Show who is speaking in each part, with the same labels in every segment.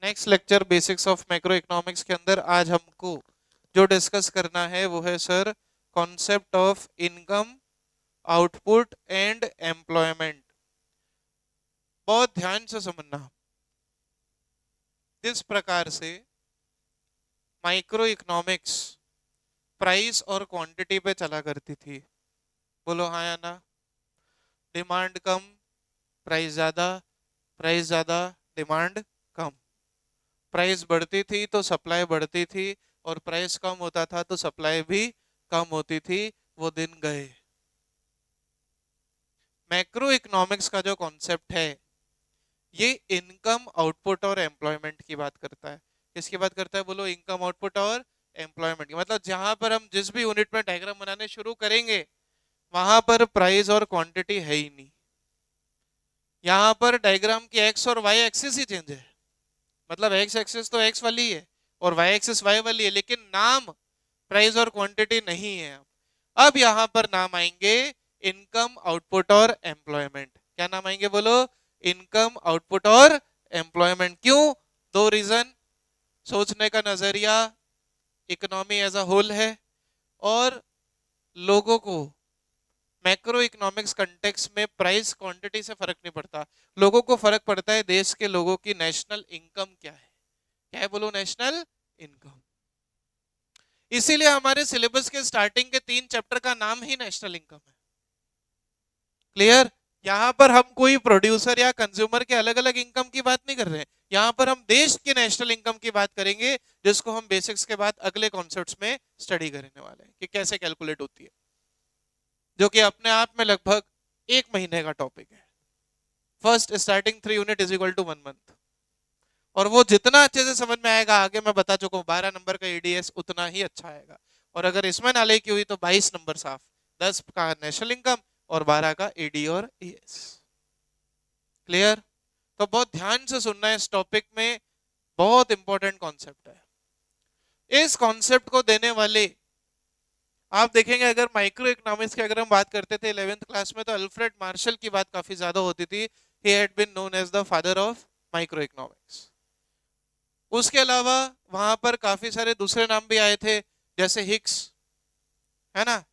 Speaker 1: Next lecture basics of macro economics के अंदर आज हमको जो डिस्कस करना है वो है sir concept of income, output and employment. बहुत ध्यान से समझना। किस प्रकार से माइक्रो इकोनॉमिक्स प्राइस और क्वांटिटी पे चला करती थी। बोलो हाँ या ना। डिमांड कम, प्राइस ज्यादा, प्राइस ज्यादा, डिमांड कम। प्राइस बढ़ती थी तो सप्लाई बढ़ती थी, और प्राइस कम होता था तो सप्लाई भी कम होती थी। वो दिन गए। मैक्रो इकोनॉमिक्स का जो कॉन्सेप्ट है ये इनकम, आउटपुट और एम्प्लॉयमेंट की बात करता है। किसकी बात करता है बोलो? इनकम, आउटपुट और एम्प्लॉयमेंट की। मतलब जहां पर हम जिस भी यूनिट में डायग्राम बनाने शुरू करेंगे वहां पर प्राइस और क्वांटिटी है ही नहीं। यहाँ पर डायग्राम की एक्स और वाई एक्सिस ही चेंज है। मतलब एक्स एक्सिस तो एक्स वाली है और वाई एक्सिस वाई वाली है, लेकिन नाम प्राइस और क्वांटिटी नहीं है। अब यहाँ पर नाम आएंगे इनकम, आउटपुट और एम्प्लॉयमेंट। क्या नाम आएंगे बोलो? इनकम, आउटपुट और एम्प्लॉयमेंट। क्यों? दो रीजन। सोचने का नजरिया इकोनॉमी एज अ होल है, और लोगों को मैक्रो इकोनॉमिक्स कंटेक्स्ट में प्राइस क्वांटिटी से फर्क नहीं पड़ता। लोगों को फर्क पड़ता है देश के लोगों की नेशनल इनकम क्या है। क्या है बोलो? National income. इसीलिए हमारे सिलेबस के स्टार्टिंग के 3 चैप्टर का नाम ही नेशनल इनकम है। क्लियर? यहाँ पर हम कोई प्रोड्यूसर या कंज्यूमर के अलग अलग इनकम की बात नहीं कर रहे हैं। यहाँ पर हम देश की नेशनल इनकम की बात करेंगे, जिसको हम बेसिक्स के बाद अगले कॉन्सेप्ट्स में स्टडी करने वाले हैं कि कैसे कैलकुलेट होती है, जो कि अपने आप में लगभग 1 महीने का टॉपिक है। First starting 3 unit is equal to 1 month. और वो जितना अच्छे से समझ में आएगा, आगे मैं बता चुका हूँ, 12 नंबर का ईडीएस उतना ही अच्छा आएगा। और अगर इसमें नाले की हुई तो 22 नंबर साफ। 10 का नेशनल इनकम और 12 का ईडी और ईएस। क्लियर? तो बहुत ध्यान से सुनना है इस टॉपिक में। बहुत इंपॉर्टेंट कॉन्सेप्ट है। इस कॉन्सेप्ट को देने वाले आप देखेंगे, अगर माइक्रो इकोनॉमिक्स की अगर हम बात करते थे 11th क्लास में, तो अल्फ्रेड मार्शल की बात काफी ज्यादा होती थी। He had been known as the father of micro economics. उसके अलावा वहां पर काफी सारे दूसरे नाम भी आए थे, जैसे हिक्स, है ना।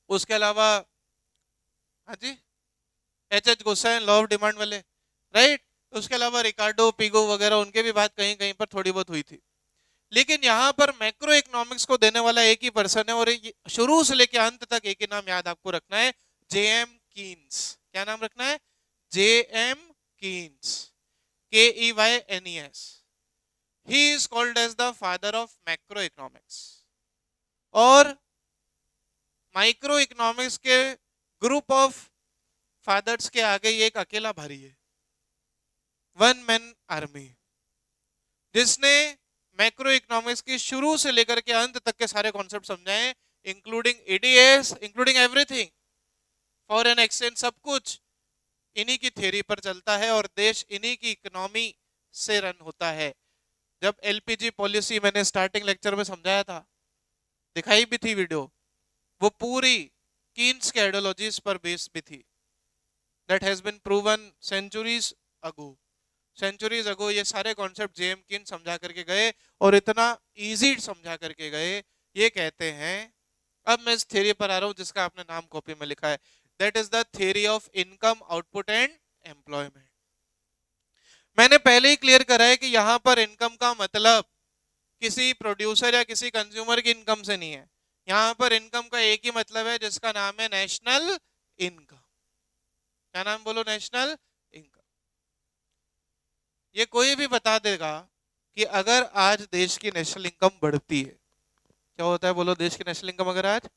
Speaker 1: उसके अलावा हाँ जी, H H Gossen, law of demand वाले, राइट। उसके अलावा रिकार्डो, पिगो वगैरह, उनके भी बात कहीं कहीं पर थोड़ी बहुत हुई थी। लेकिन यहाँ पर मैक्रो इकोनॉमिक्स को देने वाला एक ही पर्सन है, और शुरू से लेकर अंत तक एक ही नाम याद आपको रखना है, जे एम कीन्स। क्या नाम रखना है? J M Keynes, KEYNES। He is called as the father of macro economics. और माइक्रो इकोनॉमिक्स के ग्रुप ऑफ फादर्स के आगे ये एक अकेला भारी है, वन मैन आर्मी, जिसने मैक्रो इकोनॉमिक्स की शुरू से लेकर के अंत तक के सारे कॉन्सेप्ट समझाए, including EDS, including everything, foreign exchange, सब कुछ इन्हीं की थ्योरी पर चलता है, और देश इन्हीं की इकोनॉमी से रन होता है। जब एलपीजी पॉलिसी मैंने स्टार्टिंग लेक्चर में समझाया था, दिखाई भी थी वीडियो, वो पूरी कीन्स के आइडियोलॉजीज पर बेस्ड भी थी। That has been proven centuries ago. ये सारे कॉन्सेप्ट जेएम किन समझा करके गए, और इतना इजी समझा करके गए। ये कहते हैं, अब मैं इस थ्योरी पर आ रहा हूं जिसका आपने नाम कॉपी में लिखा है, that is the theory of income, output and employment. मैंने पहले ही क्लियर करा है कि यहां पर इनकम का मतलब किसी प्रोड्यूसर या किसी कंज्यूमर की इनकम से नहीं है। यहां पर इनकम का एक ही मतलब है, जिसका नाम है नेशनल इनकम। क्या नाम बोलो? National income. ये कोई भी बता देगा कि अगर आज देश की नेशनल इनकम बढ़ती है, क्या होता है बोलो? देश की नेशनल इनकम अगर आज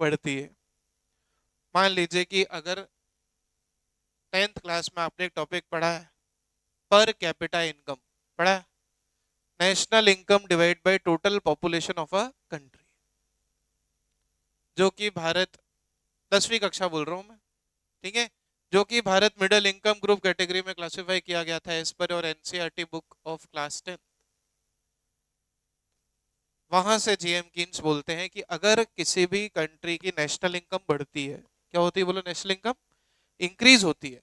Speaker 1: बढ़ती है, मान लीजिए कि अगर 10th क्लास में आपने एक टॉपिक पढ़ा है, पर कैपिटा इनकम पढ़ा है, national income divide by total population of a country, जो कि भारत, 10वीं कक्षा बोल रहा हूं मैं, ठीक है, जो कि Bharat middle income group category में क्लासिफाई किया गया था एज पर और एनसीईआरटी बुक ऑफ क्लास 10। वहां से जीएम कीन्स बोलते हैं कि अगर किसी भी कंट्री की नेशनल इनकम बढ़ती है, क्या होती है बोलो? नेशनल इनकम इंक्रीज होती है,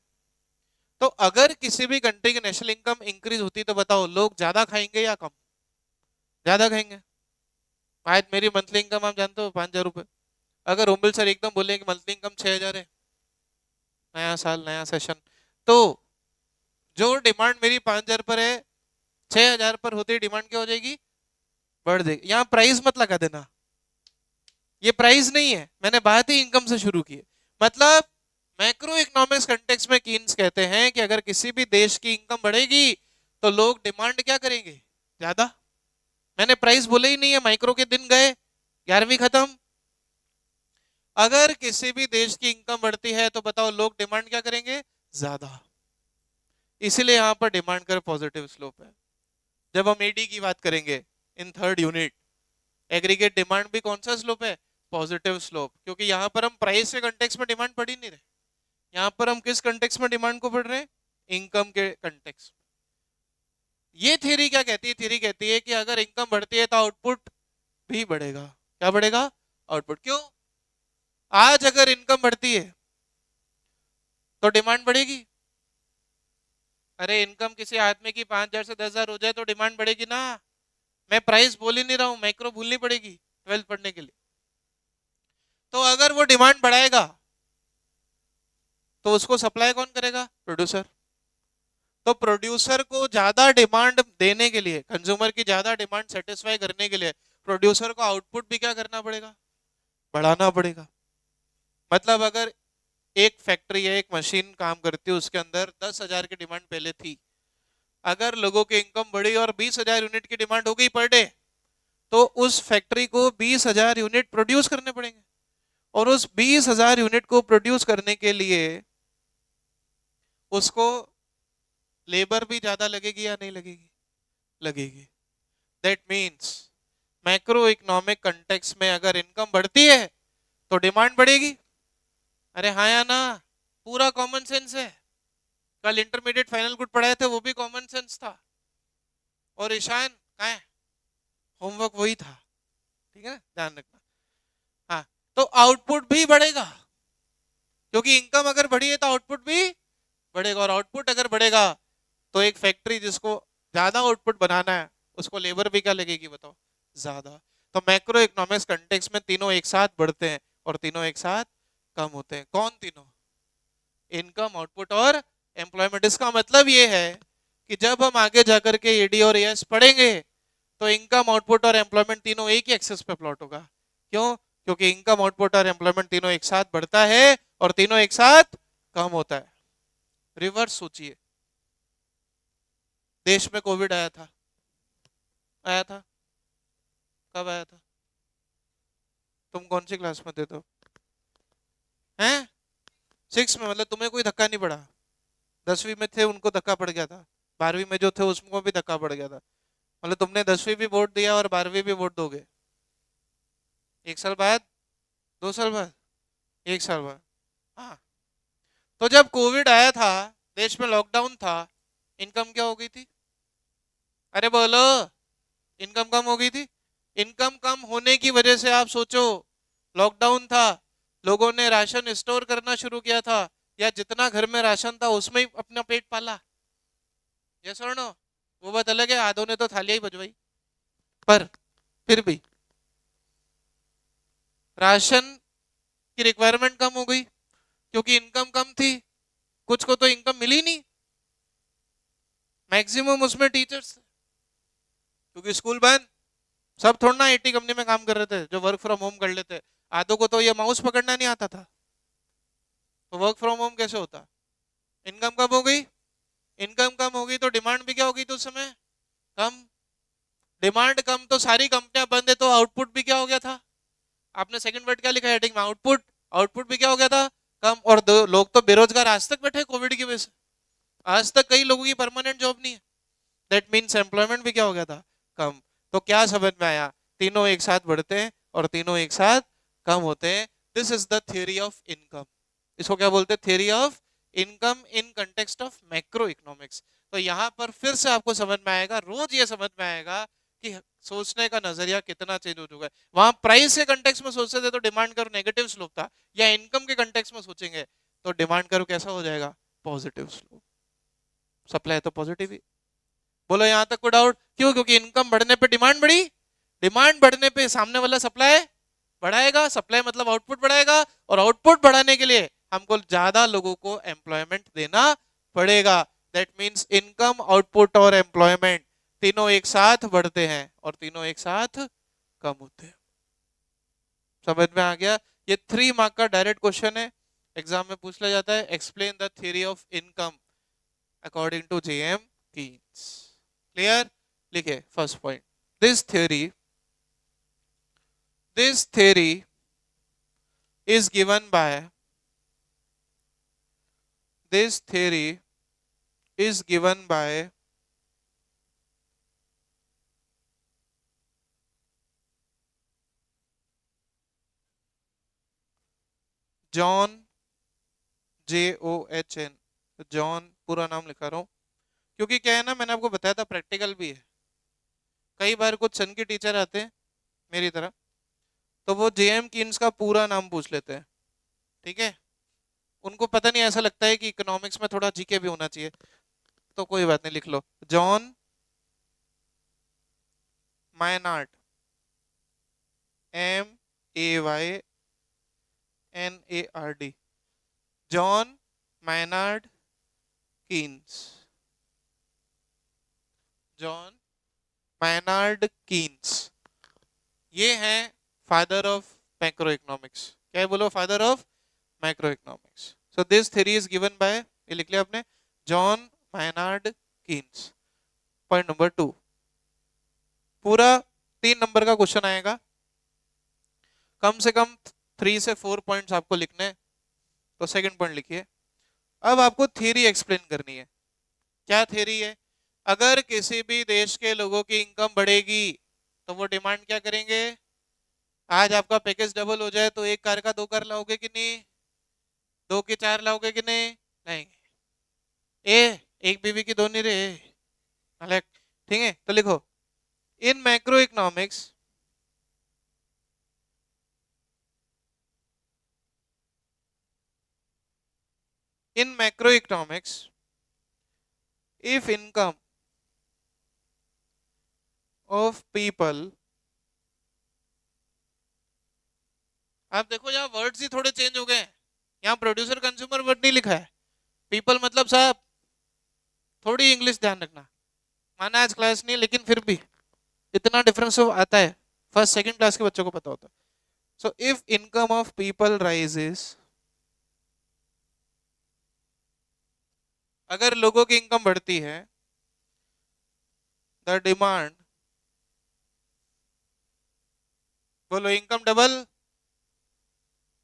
Speaker 1: तो अगर किसी भी कंट्री की नेशनल इनकम इंक्रीज होती तो बताओ लोग ज्यादा खाएंगे या कम? ज्यादा खाएंगे। आज मेरी मंथली इनकम आप जानते हो 5,000 रुपये। अगर ओम्बिल सर एकदम बोले कि मंथली इनकम 6,000 है, नया साल नया सेशन, तो जो डिमांड मेरी 5,000 पर है, 6,000 पर होती डिमांड क्या हो जाएगी? बढ़ जाएगी। यहाँ प्राइस मत लगा देना, ये प्राइस नहीं है, मैंने बात ही इनकम से शुरू की है। मतलब मैक्रो इकोनॉमिक्स कंटेक्स्ट में कीन्स कहते हैं कि अगर किसी भी देश की इनकम बढ़ेगी तो लोग डिमांड क्या करेंगे? ज्यादा। मैंने प्राइस बोले ही नहीं है, माइक्रो के दिन गए, 11वीं खत्म। अगर किसी भी देश की इनकम बढ़ती है तो बताओ लोग डिमांड क्या करेंगे? ज्यादा। इसीलिए यहां पर डिमांड कर पॉजिटिव स्लोप है। जब हम एडी की बात करेंगे in third unit, aggregate demand भी कौन सा स्लोप है? Positive slope. क्योंकि यहां पर हम प्राइस के कंटेक्स्ट में डिमांड पढ़ ही नहीं रहे, यहां पर हम किस कंटेक्स्ट में डिमांड को पढ़ रहे हैं? इनकम के कंटेक्स्ट। ये थ्योरी क्या कहती है? थ्योरी कहती है कि अगर इनकम बढ़ती है तो आउटपुट भी बढ़ेगा। क्या बढ़ेगा? आउटपुट। क्यों? आज अगर इनकम बढ़ती है तो डिमांड बढ़ेगी। अरे इनकम किसी आदमी की 5,000 से 10,000 हो जाए तो डिमांड बढ़ेगी ना। मैं प्राइस बोल ही नहीं रहा हूं, मैक्रो भूलनी पड़ेगी 12th पढ़ने के लिए। तो अगर वो डिमांड बढ़ाएगा तो उसको सप्लाई कौन करेगा? प्रोड्यूसर। तो प्रोड्यूसर को ज्यादा डिमांड देने के लिए, कंज्यूमर की ज्यादा डिमांड सेटिस्फाई करने के लिए प्रोड्यूसर को आउटपुट भी क्या करना पड़ेगा? बढ़ाना पड़ेगा। मतलब अगर एक फैक्ट्री है, एक मशीन काम करती है, उसके अंदर 10,000 की डिमांड पहले थी, अगर लोगों की इनकम बढ़ी और 20,000 यूनिट की डिमांड हो गई पर डे, तो उस फैक्ट्री को 20,000 यूनिट प्रोड्यूस करने पड़ेंगे। और उस 20,000 यूनिट को प्रोड्यूस करने के लिए उसको लेबर भी ज्यादा लगेगी या नहीं लगेगी? लगेगी। That means macro economic context में अगर इनकम बढ़ती है तो डिमांड बढ़ेगी। अरे हाँ या ना? पूरा कॉमन सेंस है। कल इंटरमीडिएट फाइनल गुड पढ़ाए थे, वो भी कॉमन सेंस था। और ईशान कहाँ है? होमवर्क वही था। ठीक है ना, ध्यान रखना। हाँ, तो आउटपुट भी बढ़ेगा, क्योंकि इनकम अगर बढ़ी है तो आउटपुट भी बढ़ेगा। और आउटपुट अगर बढ़ेगा तो एक फैक्ट्री जिसको ज्यादा आउटपुट बनाना है उसको लेबर भी क्या लगेगी बताओ? ज्यादा। तो मैक्रो इकोनॉमिक्स कंटेक्स्ट में तीनों एक साथ बढ़ते हैं और तीनों एक साथ कम होते हैं। कौन तीनों? इनकम, आउटपुट और एम्प्लॉयमेंट। इसका मतलब ये है कि जब हम आगे जाकर के एडी और एएस पढ़ेंगे तो इनकम, आउटपुट और एम्प्लॉयमेंट तीनों एक ही एक्सेस पे प्लॉट होगा। क्यों? क्योंकि इनकम, आउटपुट और एम्प्लॉयमेंट तीनों एक साथ बढ़ता है और तीनों एक साथ कम होता है। रिवर्स सोचिए, देश में कोविड आया था, आया था? कब आया था? तुम कौन सी क्लास में थे तो? हैं? 6 में? मतलब तुम्हें कोई धक्का नहीं पड़ा? 10वीं में थे उनको धक्का पड़ गया था, 12वीं में जो थे उसको भी धक्का पड़ गया था। मतलब तुमने 10वीं भी बोर्ड दिया और 12वीं भी बोर्ड दोगे 1 साल बाद, 2 साल बाद, 1 साल बाद। हाँ। तो जब कोविड आया था, देश में लॉकडाउन था, इनकम क्या हो गई थी? अरे बोलो। इनकम कम हो गई थी। इनकम कम होने की वजह से आप सोचो, लॉकडाउन था, लोगों ने राशन स्टोर करना शुरू किया था, या जितना घर में राशन था उसमें ही अपना पेट पाला? यस और नो? वो बात अलग है, आधों ने तो थालियां ही बजवाई, पर फिर भी राशन की रिक्वायरमेंट कम हो गई क्योंकि इनकम कम थी। कुछ को तो इनकम मिली नहीं, मैक्सिमम उसमें टीचर्स, क्योंकि स्कूल बंद। सब थोड़ा ना आईटी कंपनी में काम कर रहे थे जो वर्क फ्रॉम होम कर लेते। आधों को तो ये माउस पकड़ना नहीं आता था, तो वर्क फ्रॉम होम कैसे होता? इनकम कम हो गई। इनकम कम हो गई तो डिमांड भी क्या हो गई थी उस समय? कम। डिमांड कम तो सारी कंपनियां बंद है, तो आउटपुट भी क्या हो गया था? आपने सेकंड वर्ड क्या लिखा हेडिंग में? आउटपुट। आउटपुट भी क्या हो गया था? कम। और लोग तो बेरोजगार आज तक बैठे कोविड की वजह से। आज तक कई लोगों की परमानेंट जॉब नहीं है। दैट मीन्स एम्प्लॉयमेंट भी क्या हो गया था? कम। तो क्या समझ में आया? तीनों एक साथ बढ़ते हैं और तीनों एक साथ कम होते हैं। This is the theory of income. इसको क्या बोलते हैं? Theory of income in context of macro economics. तो यहाँ पर फिर से आपको समझ में आएगा, रोज ये समझ में आएगा कि सोचने का नजरिया कितना चेंज हो चुका है। वहां प्राइस के कंटेक्स्ट में सोचते थे तो डिमांड कर्व नेगेटिव स्लोप था, या इनकम के कंटेक्स्ट में सोचेंगे तो डिमांड कर्व कैसा हो जाएगा? Positive slope. सप्लाई तो पॉजिटिव ही। बोलो यहां तक कोई डाउट? क्यों? क्योंकि इनकम बढ़ने पे डिमांड बढ़ी, डिमांड बढ़ने पे सामने वाला सप्लाई बढ़ाएगा, सप्लाई मतलब आउटपुट बढ़ाएगा, और आउटपुट बढ़ाने के लिए हमको ज्यादा लोगों को एम्प्लॉयमेंट देना पड़ेगा। दैट मीन्स इनकम, आउटपुट और एम्प्लॉयमेंट तीनों एक साथ बढ़ते हैं और तीनों एक साथ कम होते हैं। समझ में आ गया? ये 3 मार्क का डायरेक्ट क्वेश्चन है, एग्जाम में पूछ लिया जाता है। Explain the theory of income according to JM Keynes. Clear? लिखे first point, this theory is given by this theory is given by John, JOHN, John पूरा नाम लिखा रहा हूं क्योंकि क्या है ना, मैंने आपको बताया था प्रैक्टिकल भी है। कई बार कुछ सन के टीचर आते हैं मेरी तरह, तो वो जेएम कीन्स का पूरा नाम पूछ लेते हैं। ठीक है, उनको पता नहीं, ऐसा लगता है कि इकोनॉमिक्स में थोड़ा जीके भी होना चाहिए, तो कोई बात नहीं, लिख लो John Maynard, MAYNARD, John Maynard Keynes, John Maynard Keynes, ये हैं फादर ऑफ मैक्रो इकोनॉमिक्स। क्या है? बोलो, father of macro economics. So this theory is given by, ये लिख लिया आपने, John Maynard Keynes. Point number 2, पूरा 3 नंबर का क्वेश्चन आएगा, कम से कम 3 से 4 पॉइंट्स आपको लिखने हैं, तो सेकंड पॉइंट लिखिए। अब आपको थ्योरी एक्सप्लेन करनी है। क्या थ्योरी है? अगर किसी भी देश के लोगों की इनकम बढ़ेगी तो वो डिमांड क्या करेंगे? आज आपका पैकेज डबल हो जाए तो एक कार का 2 कार लाओगे कि नहीं? 2 के 4 लाओगे कि नहीं? नहीं। एक बीवी की 2 नहीं रे, अलग। ठीक है, तो लिखो, इन macro economics if income of people, आप देखो यहाँ वर्ड्स ही थोड़े चेंज हो गए। यहाँ प्रोड्यूसर कंज्यूमर वर्ड नहीं लिखा है, पीपल मतलब साहब, थोड़ी इंग्लिश ध्यान रखना। माना आज क्लास नहीं है, लेकिन फिर भी इतना डिफरेंस आता है, फर्स्ट सेकंड क्लास के बच्चों को पता होता है। So if income of people rises, अगर लोगों की इनकम बढ़ती है, द डिमांड, बोलो इनकम डबल।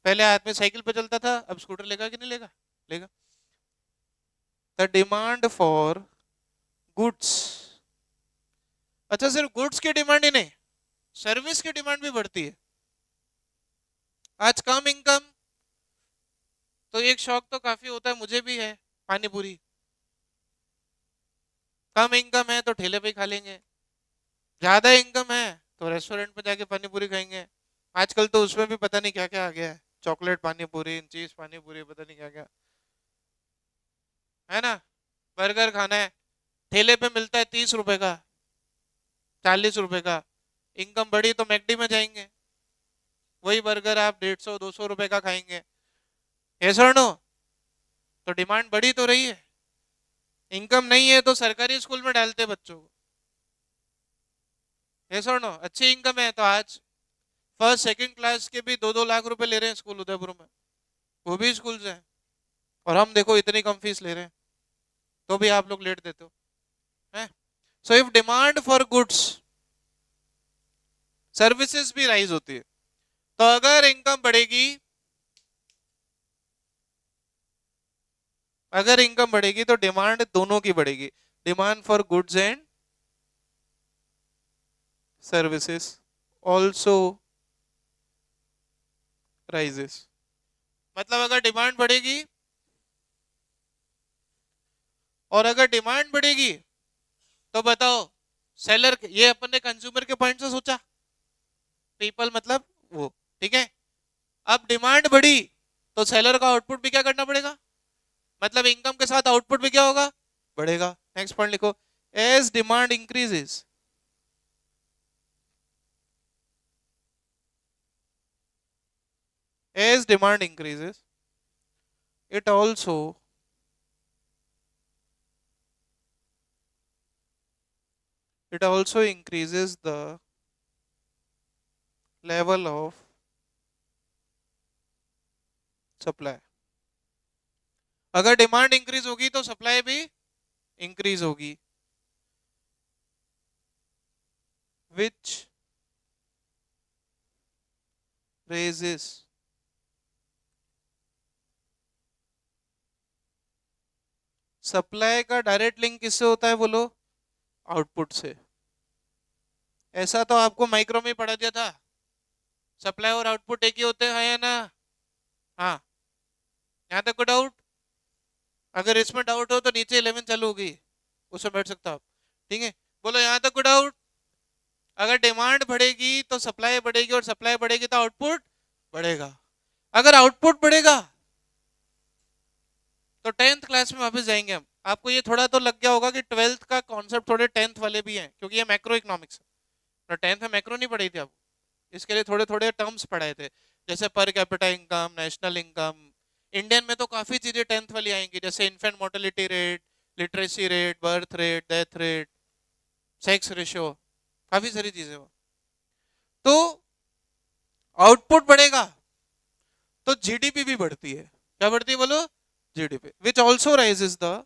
Speaker 1: पहले आदमी साइकिल पे चलता था, अब स्कूटर लेगा कि नहीं लेगा? लेगा। द डिमांड फॉर गुड्स, अच्छा सिर्फ गुड्स की डिमांड ही नहीं, सर्विस की डिमांड भी बढ़ती है। आज कम इनकम तो एक शौक तो काफी होता है, मुझे भी है, पानी पूरी। कम इनकम है तो ठेले पे खा लेंगे, ज्यादा इनकम है तो रेस्टोरेंट पे जाके पानी पूरी खाएंगे। आजकल तो उसमें भी पता नहीं क्या क्या आ गया है, चॉकलेट पानी पूरी, चीज पानी पूरी, पता नहीं क्या क्या है ना। बर्गर खाना है, ठेले पे मिलता है 30 रुपए का, 40 रुपए का। इनकम बढ़ी तो मैकडी में जाएंगे, वही बर्गर आप 150-200 रुपए का खाएंगे। यस और नो? तो डिमांड बढ़ी तो रही है। इनकम नहीं है तो सरकारी स्कूल में डालते बच्चों को। यस और नो? अच्छी इनकम है तो आज फर्स्ट सेकंड क्लास के भी 2-2 लाख रुपए ले रहे हैं स्कूल उदयपुर में, वो भी स्कूल से हैं। और हम देखो इतनी कम फीस ले रहे हैं, तो भी आप लोग लेट देते हो हैं। So if demand for goods, services भी राइज होती है, तो अगर इनकम बढ़ेगी, अगर इनकम बढ़ेगी तो डिमांड दोनों की बढ़ेगी, demand for goods and services also rises. मतलब अगर डिमांड बढ़ेगी, और अगर डिमांड बढ़ेगी तो बताओ सेलर, ये अपन ने कंज्यूमर के पॉइंट से सोचा, पीपल मतलब वो, ठीक है। अब डिमांड बढ़ी तो सेलर का आउटपुट भी क्या करना पड़ेगा, मतलब इनकम के साथ आउटपुट भी क्या होगा, बढ़ेगा। नेक्स्ट पॉइंट लिखो, as demand increases, as demand increases it also increases the level of supply। अगर डिमांड इंक्रीज होगी तो सप्लाई भी इंक्रीज होगी, which raises सप्लाई का डायरेक्ट लिंक किससे होता है बोलो, आउटपुट से। ऐसा तो आपको माइक्रो में पढ़ा दिया था, सप्लाई और आउटपुट एक ही होते हैं या ना। हाँ, यहाँ तक को डाउट? अगर इसमें डाउट हो तो नीचे 11 चालू होगी, उसमें बैठ सकते हो आप। ठीक है, बोलो यहाँ तक को डाउट? अगर डिमांड बढ़ेगी तो सप्लाई बढ़ेगी, और सप्लाई बढ़ेगी तो आउटपुट बढ़ेगा। अगर आउटपुट बढ़ेगा तो 10th क्लास में वापस जाएंगे हम। आपको ये थोड़ा तो लग गया होगा कि 12th का कॉन्सेप्ट थोड़े 10th वाले भी हैं, क्योंकि ये मैक्रो इकोनॉमिक्स है। 10th में मैक्रो नहीं पढ़ी थी आपको, इसके लिए थोड़े थोड़े टर्म्स पढ़ाए थे, जैसे per capita income, national income. Indian में तो काफी चीजें 10th वाली आएंगी, जैसे infant mortality rate, literacy rate, birth rate, death rate, sex ratio, काफी सारी चीजें वो। तो आउटपुट बढ़ेगा तो जीडीपी भी बढ़ती है। क्या बढ़ती है बोलो? GDP, which also rises the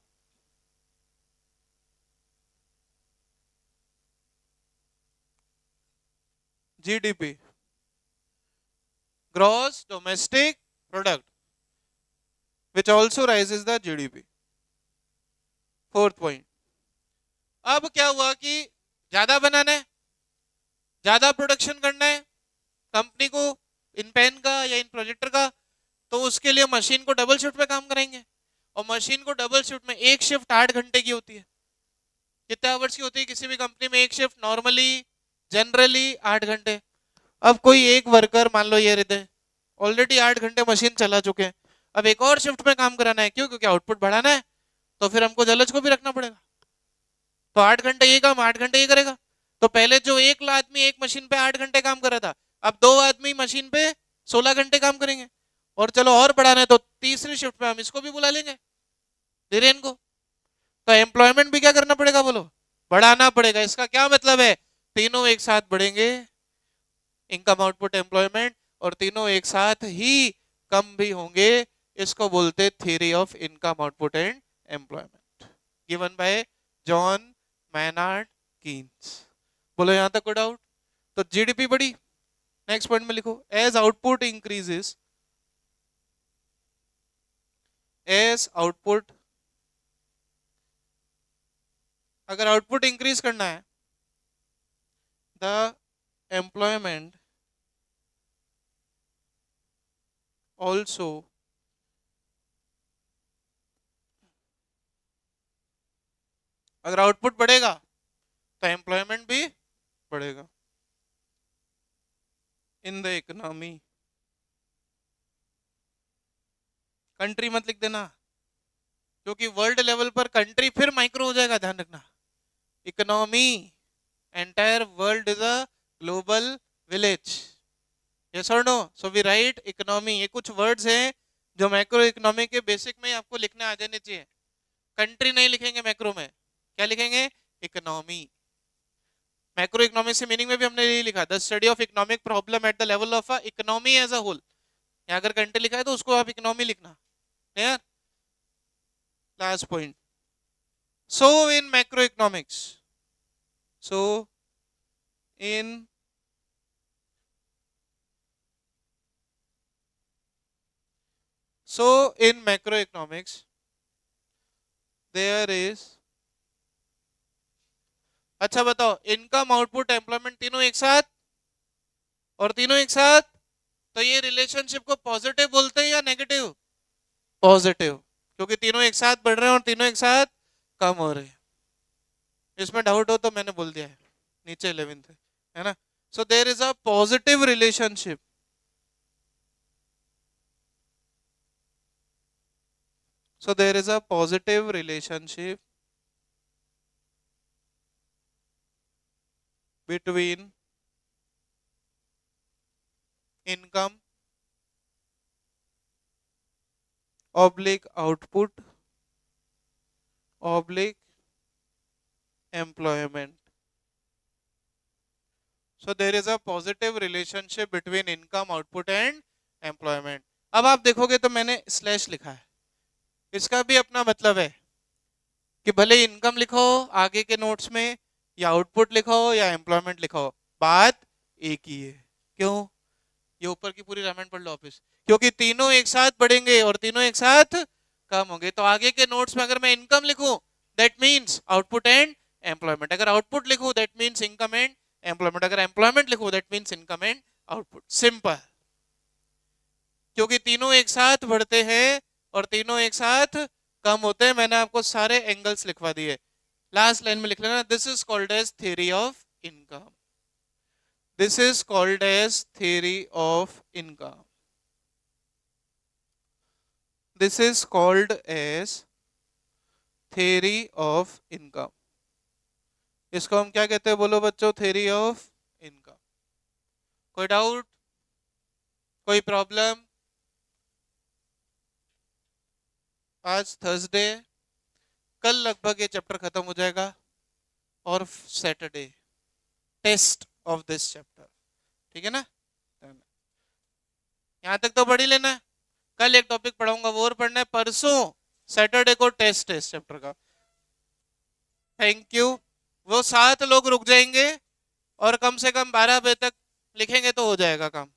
Speaker 1: GDP, gross domestic product, which also rises the GDP. Fourth point, अब क्या हुआ कि ज्यादा बनाना है, ज्यादा प्रोडक्शन करना है कंपनी को, इन पेन का या इन प्रोजेक्टर का, तो उसके लिए मशीन को डबल शिफ्ट में काम कराएंगे। और मशीन को डबल शिफ्ट में, एक शिफ्ट 8 घंटे की होती है। कितने आवर्स की होती है किसी भी कंपनी में एक शिफ्ट? नॉर्मली जनरली 8 घंटे। अब कोई एक वर्कर मान लो ये रहते, ऑलरेडी 8 घंटे मशीन चला चुके हैं, अब एक और शिफ्ट में काम कराना है, क्यों? क्योंकि आउटपुट बढ़ाना है, तो फिर हमको जलज को भी रखना पड़ेगा। तो 8 घंटे ये काम, 8 घंटे ये करेगा। तो पहले जो एक आदमी एक मशीन पे 8 घंटे काम कर रहा था, अब दो आदमी मशीन पे 16 घंटे काम करेंगे। और चलो और बढ़ाना है तो तीसरी शिफ्ट में हम इसको भी बुला लेंगे, धीरेन को। तो एम्प्लॉयमेंट भी क्या करना पड़ेगा बोलो? बढ़ाना पड़ेगा। इसका क्या मतलब है? तीनों एक साथ बढ़ेंगे, इनकम, आउटपुट, एम्प्लॉयमेंट, और तीनों एक साथ ही कम भी होंगे। इसको बोलते theory of income, output and employment, given by John Maynard Keynes. बोलो यहां तक कोई डाउट? तो जीडीपी बढ़ी। नेक्स्ट पॉइंट में लिखो, as output increases, as output, अगर आउटपुट इंक्रीज करना है, द एम्प्लॉयमेंट ऑल्सो, अगर आउटपुट बढ़ेगा तो एम्प्लॉयमेंट भी बढ़ेगा इन द इकोनॉमी। कंट्री मत लिख देना, क्योंकि वर्ल्ड लेवल पर कंट्री फिर माइक्रो हो जाएगा, ध्यान रखना। Economy, entire world is a global village. Yes और no? So we write economy. ये कुछ वर्ड्स हैं जो मैक्रो इकोनॉमी के बेसिक में आपको लिखने आ जाने चाहिए। कंट्री नहीं लिखेंगे मैक्रो में, क्या लिखेंगे? इकोनॉमी। मैक्रो इकोनॉमिक से मीनिंग में भी हमने यही लिखा, the study of economic problem at the level of economy as a whole. यहाँ अगर कंट्री लिखा है तो उसको आप इकोनॉमी लिखना। Clear? Last point, so in macro economics, so in so in macro economics there is, अच्छा बताओ, इनकम, आउटपुट, एम्प्लॉयमेंट तीनों एक साथ, और तीनों एक साथ, तो ये रिलेशनशिप को पॉजिटिव बोलते हैं या नेगेटिव? पॉजिटिव, क्योंकि तीनों एक साथ बढ़ रहे हैं और तीनों एक साथ कम हो रहे हैं। इसमें डाउट हो तो मैंने बोल दिया है, नीचे 11th है ना। So there is a positive relationship, so there is a positive relationship between income oblique output oblique employment. So there is a positive relationship between income output and employment. अब आप देखोगे तो मैंने स्लैश लिखा है, इसका भी अपना मतलब है कि भले इनकम लिखो आगे के नोट्स में या आउटपुट लिखो या एम्प्लॉयमेंट लिखो, बात एक ही है। क्यों? ये ऊपर की पूरी रामायण पढ़ लो ऑफिस, क्योंकि तीनों एक साथ बढ़ेंगे और तीनों एक साथ कम होंगे। तो आगे के नोट्स में अगर मैं इनकम लिखूं that means output and employment, अगर आउटपुट लिखूं that means income and employment, अगर एम्प्लॉयमेंट लिखूं that means income and output. Simple, क्योंकि तीनों एक साथ बढ़ते हैं और तीनों एक साथ कम होते हैं। मैंने आपको सारे एंगल्स लिखवा दिए, लास्ट लाइन में लिख लेना, this is called as theory of income. This is called as theory of income. This is called as theory of income. इसको हम क्या कहते हैं बोलो बच्चों? theory of income. कोई डाउट, कोई प्रॉब्लम? आज थर्सडे, कल लगभग ये चैप्टर खत्म हो जाएगा और Saturday test of this chapter, ठीक है ना? यहां तक तो पढ़ ही लेना है। कल एक टॉपिक पढ़ाऊंगा वो और पढ़ना है, परसों सैटरडे को टेस्ट है इस चैप्टर का। Thank you. वो 7 लोग रुक जाएंगे और कम से कम 12 बजे तक लिखेंगे तो हो जाएगा काम।